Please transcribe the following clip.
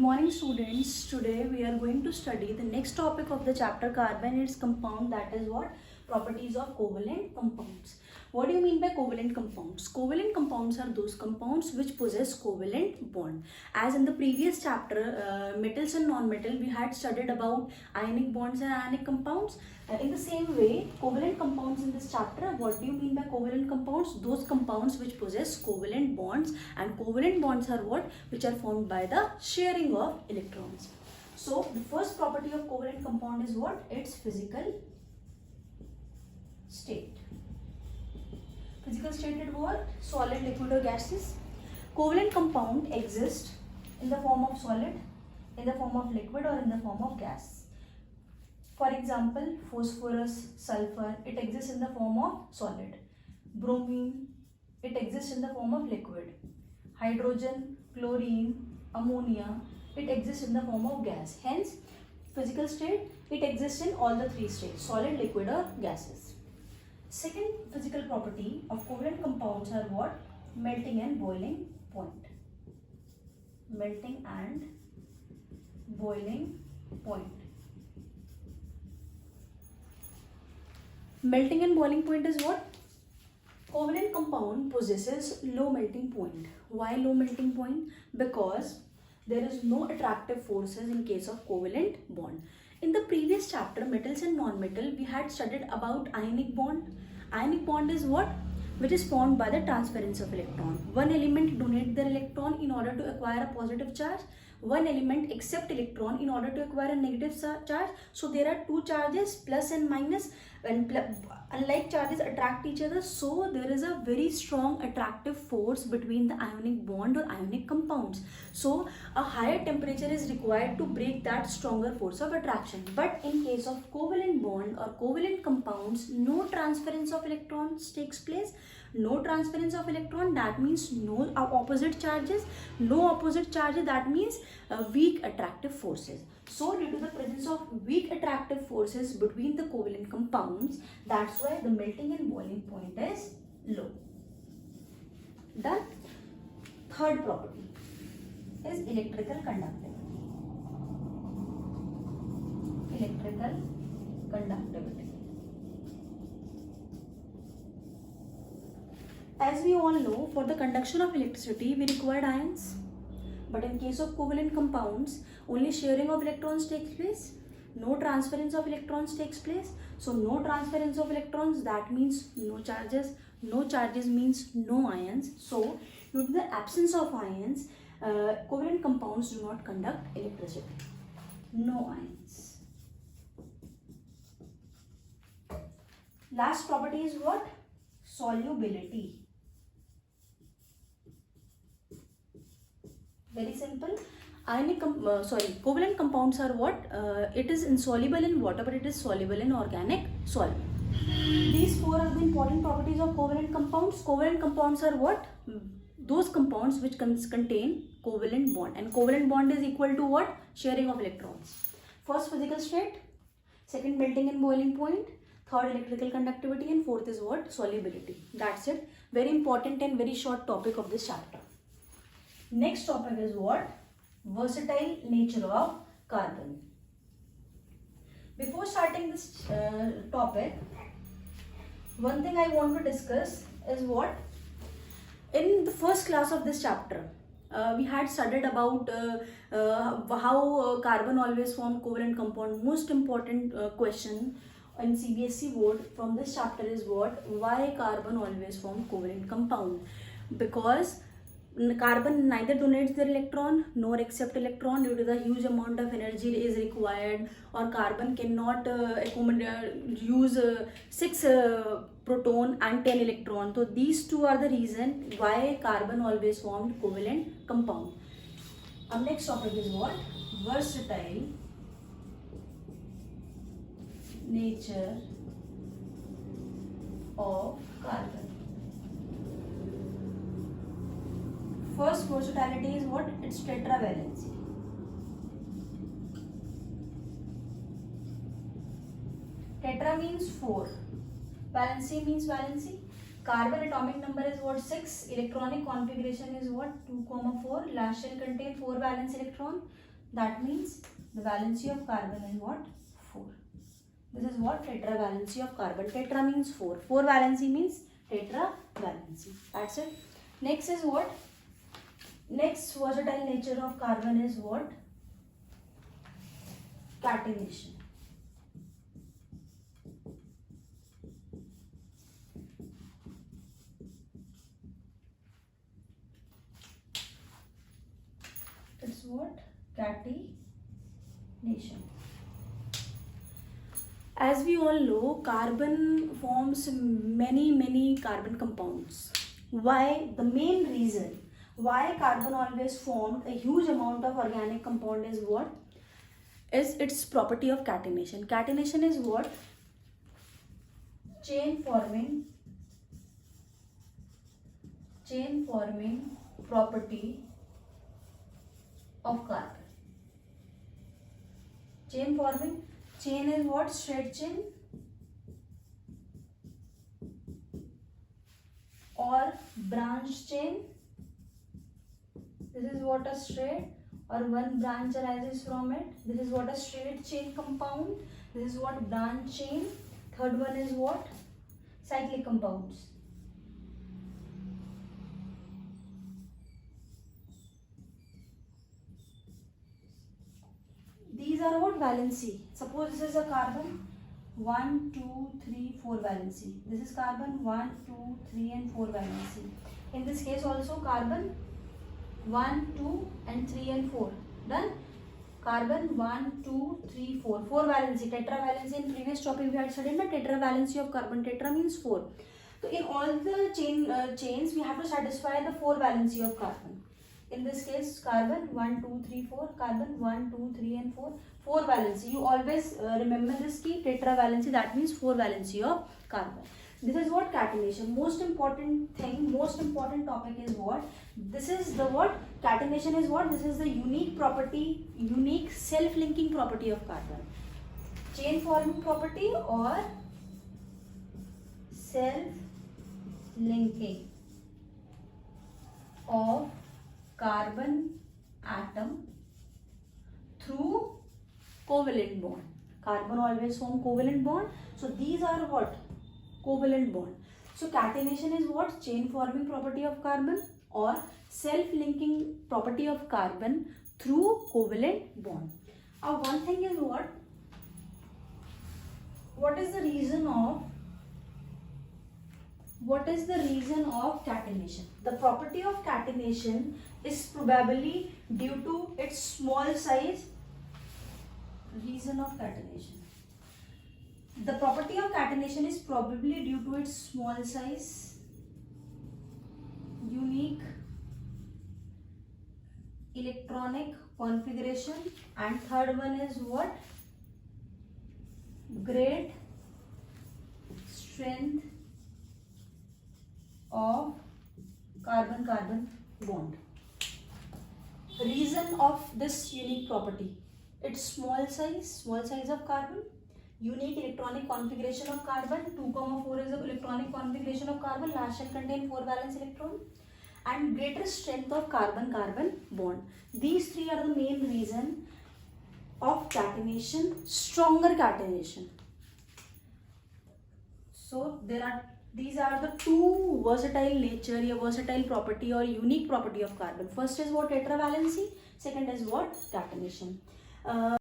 morning students. Today we are going to study the next topic of the chapter carbon and its compound, that is what? Properties of covalent compounds. What do you mean by covalent compounds? Covalent compounds are those compounds which possess covalent bond. As in the previous chapter, metals and non-metal, we had studied about ionic bonds and ionic compounds. In the same way, covalent compounds in this chapter, what do you mean by covalent compounds? Those compounds which possess covalent bonds, and covalent bonds are what? Which are formed by the sharing of electrons. So the first property of covalent compound is what? Its physical state. Physical state is what? Solid, liquid or gaseous. Covalent compound exists in the form of solid, in the form of liquid or in the form of gas. For example, phosphorus, sulfur, it exists in the form of solid. Bromine, it exists in the form of liquid. Hydrogen, chlorine, ammonia, it exists in the form of gas. Hence, physical state, it exists in all the three states, solid, liquid or gases. Second physical property of covalent compounds are what? Melting and boiling point. Melting and boiling point. Melting and boiling point is what? Covalent compound possesses low melting point. Why low melting point? Because there is no attractive forces in case of covalent bond. In the previous chapter, metals and non-metal, we had studied about ionic bond. Ionic bond is what? Which is formed by the transference of electron. One element donates their electron in order to acquire a positive charge. One element accepts electron in order to acquire a negative charge. So there are two charges, plus and minus, and unlike charges attract each other. So there is a very strong attractive force between the ionic bond or ionic compounds. So a higher temperature is required to break that stronger force of attraction. But in case of covalent bond or covalent compounds, no transference of electrons takes place. No transference of electron, that means no opposite charges. No opposite charges, that means weak attractive forces. So due to the presence of weak attractive forces between the covalent compounds, that's why the melting and boiling point is low. The third property is electrical conductivity. Electrical conductivity. As we all know, for the conduction of electricity, we require ions. But in case of covalent compounds, only sharing of electrons takes place. No transference of electrons takes place. So no transference of electrons, that means no charges. No charges means no ions. So due to the absence of ions, covalent compounds do not conduct electricity. No ions. Last property is what? Solubility. Very simple. Covalent compounds are what? It is insoluble in water, but it is soluble in organic solvent. These four are the important properties of covalent compounds. Covalent compounds are what? Those compounds which contain covalent bond. And covalent bond is equal to what? Sharing of electrons. First, physical state. Second, melting and boiling point. Third, electrical conductivity. And fourth is what? Solubility. That's it. Very important and very short topic of this chapter. Next topic is what? Versatile nature of carbon. Before starting this topic, one thing I want to discuss is what? In the first class of this chapter, we had studied about how carbon always formed covalent compound. Most important question in CBSE board from this chapter is what? Why carbon always formed covalent compound? Because carbon neither donates their electron nor accept electron due to the huge amount of energy is required, or carbon cannot use 6 proton and 10 electron. So these two are the reason why carbon always formed covalent compound. Our next topic is what? Versatile nature of carbon. First, versatility is what? It's tetravalency. Tetra means 4. Valency means valency. Carbon atomic number is what? 6. Electronic configuration is what? 2, 4. Last shell contain 4 valence electron. That means the valency of carbon is what? 4. This is what? Tetravalency of carbon. Tetra means 4. 4 valency means tetravalency. That's it. Next is what? Next versatile nature of carbon is what? Catenation. It's what? Catenation. As we all know, carbon forms many carbon compounds. Why? The main reason why carbon always formed a huge amount of organic compound is what? Is its property of catenation. Catenation is what? Chain forming property of carbon. Chain is what? Straight chain or branch chain. This is what a straight or one branch arises from it. This is what a straight chain compound. This is what branch chain. Third one is what? Cyclic compounds. These are what? Valency. Suppose this is a carbon. 1, 2, 3, 4 valency. This is carbon 1, 2, 3 and 4 valency. In this case also carbon 1, 2 and 3 and 4. Done? Carbon 1, 2, 3, 4. 4 valency. Tetravalency. In previous topic we had studied the tetravalency of carbon. Tetra means 4. So in all the chains we have to satisfy the 4 valency of carbon. In this case carbon 1, 2, 3, 4. Carbon 1, 2, 3 and 4. 4 valency. You always remember this key. Tetravalency, that means 4 valency of carbon. This is what? Catenation. Most important thing, most important topic is what? This is the what? Catenation is what? This is the unique property, unique self-linking property of carbon. Chain forming property or self-linking of carbon atom through covalent bond. Carbon always form covalent bond. So these are what? Covalent bond. So catenation is what? Chain forming property of carbon or self-linking property of carbon through covalent bond. One thing is what? What is the reason of catenation? The property of catenation is probably due to its small size. Reason of catenation. The property of catenation is probably due to its small size, unique electronic configuration, and third one is what? Great strength of carbon-carbon bond. Reason of this unique property: its small size of carbon, unique electronic configuration of carbon. 2,4 is the electronic configuration of carbon. Last shell contain 4 valence electron, and greater strength of carbon-carbon bond. These three are the main reason of catenation, stronger catenation. So these are the two versatile nature, a versatile property or unique property of carbon. First is what? Tetravalency. Second is what? Catenation.